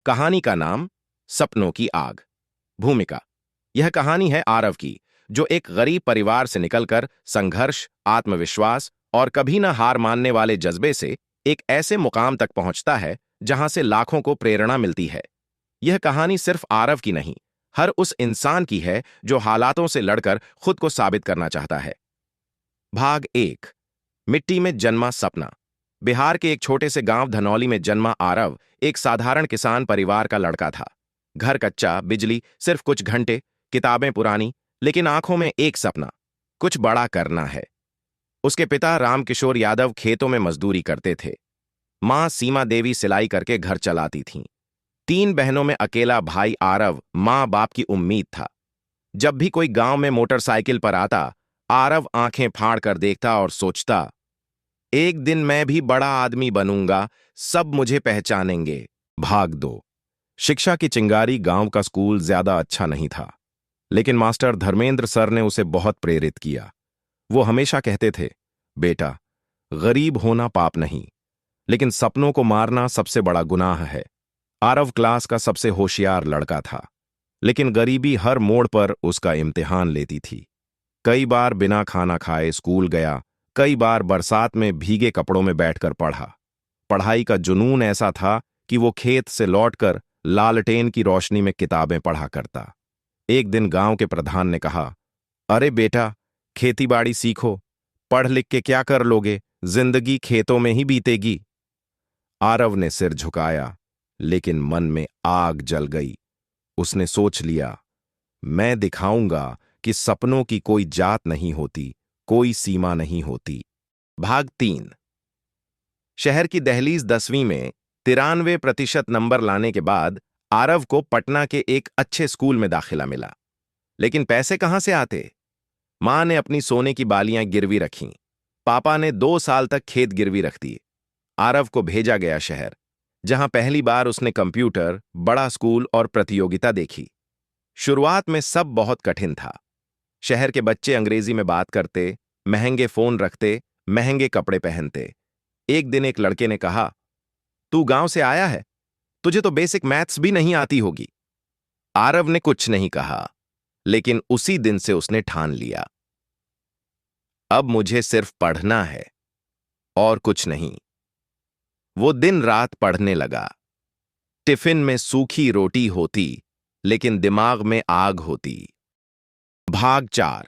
कहानी का नाम सपनों की आग। भूमिका: यह कहानी है आरव की, जो एक गरीब परिवार से निकलकर संघर्ष, आत्मविश्वास और कभी न हार मानने वाले जज्बे से एक ऐसे मुकाम तक पहुंचता है जहां से लाखों को प्रेरणा मिलती है। यह कहानी सिर्फ आरव की नहीं, हर उस इंसान की है जो हालातों से लड़कर खुद को साबित करना चाहता है। भाग 1: मिट्टी में जन्मा सपना। बिहार के एक छोटे से गांव धनौली में जन्मा आरव एक साधारण किसान परिवार का लड़का था। घर कच्चा, बिजली सिर्फ कुछ घंटे, किताबें पुरानी, लेकिन आंखों में एक सपना: कुछ बड़ा करना है। उसके पिता रामकिशोर यादव खेतों में मजदूरी करते थे। मां सीमा देवी सिलाई करके घर चलाती थीं। 3 बहनों में अकेला भाई आरव मां बाप की उम्मीद था। जब भी कोई गांव में मोटरसाइकिल पर आता, आरव आंखें फाड़ कर देखता और सोचता, एक दिन मैं भी बड़ा आदमी बनूंगा, सब मुझे पहचानेंगे। भाग 2: शिक्षा की चिंगारी। गांव का स्कूल ज्यादा अच्छा नहीं था, लेकिन मास्टर धर्मेंद्र सर ने उसे बहुत प्रेरित किया। वो हमेशा कहते थे, बेटा, गरीब होना पाप नहीं, लेकिन सपनों को मारना सबसे बड़ा गुनाह है। आरव क्लास का सबसे होशियार लड़का था, लेकिन गरीबी हर मोड़ पर उसका इम्तिहान लेती थी। कई बार बिना खाना खाए स्कूल गया, कई बार बरसात में भीगे कपड़ों में बैठकर पढ़ा। पढ़ाई का जुनून ऐसा था कि वो खेत से लौटकर लालटेन की रोशनी में किताबें पढ़ा करता। एक दिन गांव के प्रधान ने कहा, अरे बेटा, खेतीबाड़ी सीखो, पढ़ लिख के क्या कर लोगे, जिंदगी खेतों में ही बीतेगी। आरव ने सिर झुकाया, लेकिन मन में आग जल गई। उसने सोच लिया, मैं दिखाऊंगा कि सपनों की कोई जात नहीं होती, कोई सीमा नहीं होती। भाग 3: शहर की दहलीज। 10वीं में 93% नंबर लाने के बाद आरव को पटना के एक अच्छे स्कूल में दाखिला मिला। लेकिन पैसे कहां से आते? मां ने अपनी सोने की बालियां गिरवी रखीं। पापा ने 2 साल तक खेत गिरवी रख दिए। आरव को भेजा गया शहर, जहां पहली बार उसने कंप्यूटर, बड़ा स्कूल और प्रतियोगिता देखी। शुरुआत में सब बहुत कठिन था। शहर के बच्चे अंग्रेजी में बात करते, महंगे फोन रखते, महंगे कपड़े पहनते। एक दिन एक लड़के ने कहा, तू गांव से आया है, तुझे तो बेसिक मैथ्स भी नहीं आती होगी। आरव ने कुछ नहीं कहा, लेकिन उसी दिन से उसने ठान लिया, अब मुझे सिर्फ पढ़ना है और कुछ नहीं। वो दिन रात पढ़ने लगा। टिफिन में सूखी रोटी होती, लेकिन दिमाग में आग होती। भाग 4: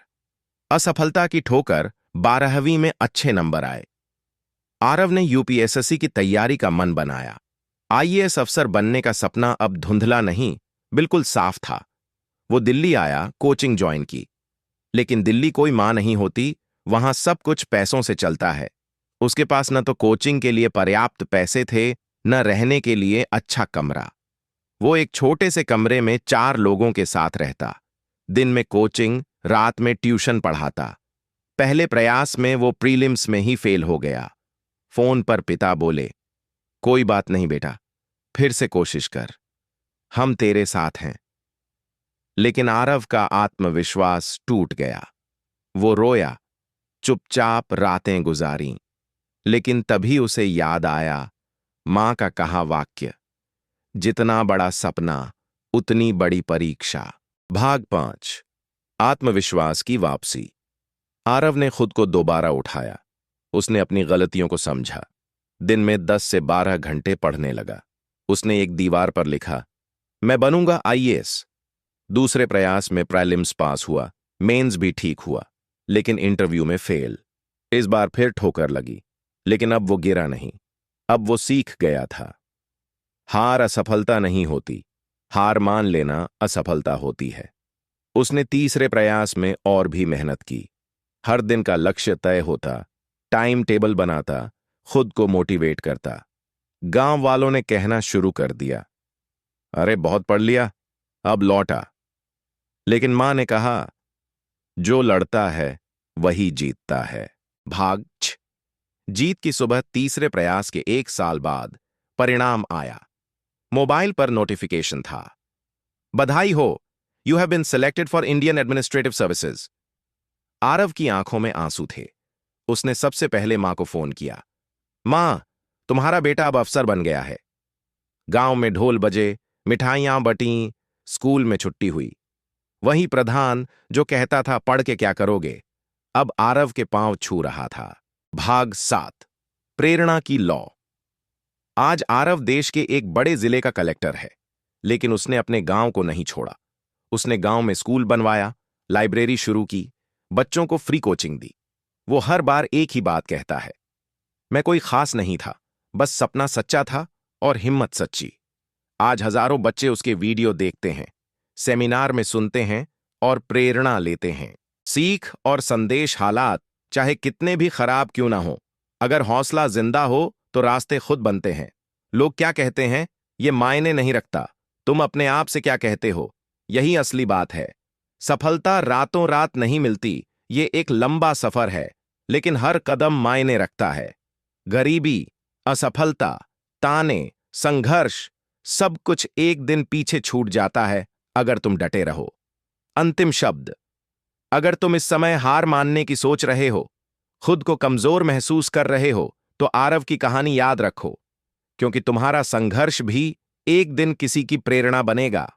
असफलता की ठोकर। 12वीं में अच्छे नंबर आए। आरव ने यूपीएसएससी की तैयारी का मन बनाया। आईएएस अफसर बनने का सपना अब धुंधला नहीं, बिल्कुल साफ था। वो दिल्ली आया, कोचिंग ज्वाइन की। लेकिन दिल्ली कोई मां नहीं होती, वहां सब कुछ पैसों से चलता है। उसके पास न तो कोचिंग के लिए पर्याप्त पैसे थे, न रहने के लिए अच्छा कमरा। वो एक छोटे से कमरे में 4 लोगों के साथ रहता। दिन में कोचिंग, रात में ट्यूशन पढ़ाता। पहले प्रयास में वो प्रीलिम्स में ही फेल हो गया। फोन पर पिता बोले, कोई बात नहीं बेटा, फिर से कोशिश कर, हम तेरे साथ हैं। लेकिन आरव का आत्मविश्वास टूट गया। वो रोया, चुपचाप रातें गुजारी। लेकिन तभी उसे याद आया मां का कहा वाक्य, जितना बड़ा सपना, उतनी बड़ी परीक्षा। भाग 5: आत्मविश्वास की वापसी। आरव ने खुद को दोबारा उठाया। उसने अपनी गलतियों को समझा। दिन में 10 से 12 घंटे पढ़ने लगा। उसने एक दीवार पर लिखा, मैं बनूंगा आईएएस। दूसरे प्रयास में प्रीलिम्स पास हुआ, मेंस भी ठीक हुआ, लेकिन इंटरव्यू में फेल। इस बार फिर ठोकर लगी, लेकिन अब वो गिरा नहीं। अब वो सीख गया था, हार असफलता नहीं होती, हार मान लेना असफलता होती है। उसने तीसरे प्रयास में और भी मेहनत की। हर दिन का लक्ष्य तय होता, टाइम टेबल बनाता, खुद को मोटिवेट करता। गांव वालों ने कहना शुरू कर दिया, अरे बहुत पढ़ लिया, अब लौटा। लेकिन मां ने कहा, जो लड़ता है वही जीतता है। भाग 6: जीत की सुबह। तीसरे प्रयास के 1 साल बाद परिणाम आया। मोबाइल पर नोटिफिकेशन था, बधाई हो, you have been selected for Indian administrative services. Aarav की आंखों में आंसू थे। उसने सबसे पहले मां को फोन किया, मां, तुम्हारा बेटा अब अफसर बन गया है। गांव में ढोल बजे, मिठाइयां बटीं, स्कूल में छुट्टी हुई। वही प्रधान जो कहता था पढ़ के क्या करोगे, अब आरव के पांव छू रहा था। भाग 7। प्रेरणा की लौ। आज आरव देश के एक बड़े जिले का कलेक्टर है, लेकिन उसने अपने गांव को नहीं छोड़ा। उसने गांव में स्कूल बनवाया, लाइब्रेरी शुरू की, बच्चों को फ्री कोचिंग दी। वो हर बार एक ही बात कहता है, मैं कोई खास नहीं था, बस सपना सच्चा था और हिम्मत सच्ची। आज हजारों बच्चे उसके वीडियो देखते हैं, सेमिनार में सुनते हैं और प्रेरणा लेते हैं। सीख और संदेश हालात चाहे कितने भी खराब क्यों ना हो, अगर हौसला जिंदा हो तो रास्ते खुद बनते हैं। लोग क्या कहते हैं ये मायने नहीं रखता, तुम अपने आप से क्या कहते हो, यही असली बात है। सफलता रातों रात नहीं मिलती, ये एक लंबा सफर है, लेकिन हर कदम मायने रखता है। गरीबी, असफलता, ताने, संघर्ष, सब कुछ एक दिन पीछे छूट जाता है अगर तुम डटे रहो। अंतिम शब्द, अगर तुम इस समय हार मानने की सोच रहे हो, खुद को कमजोर महसूस कर रहे हो, तो आरव की कहानी याद रखो, क्योंकि तुम्हारा संघर्ष भी एक दिन किसी की प्रेरणा बनेगा।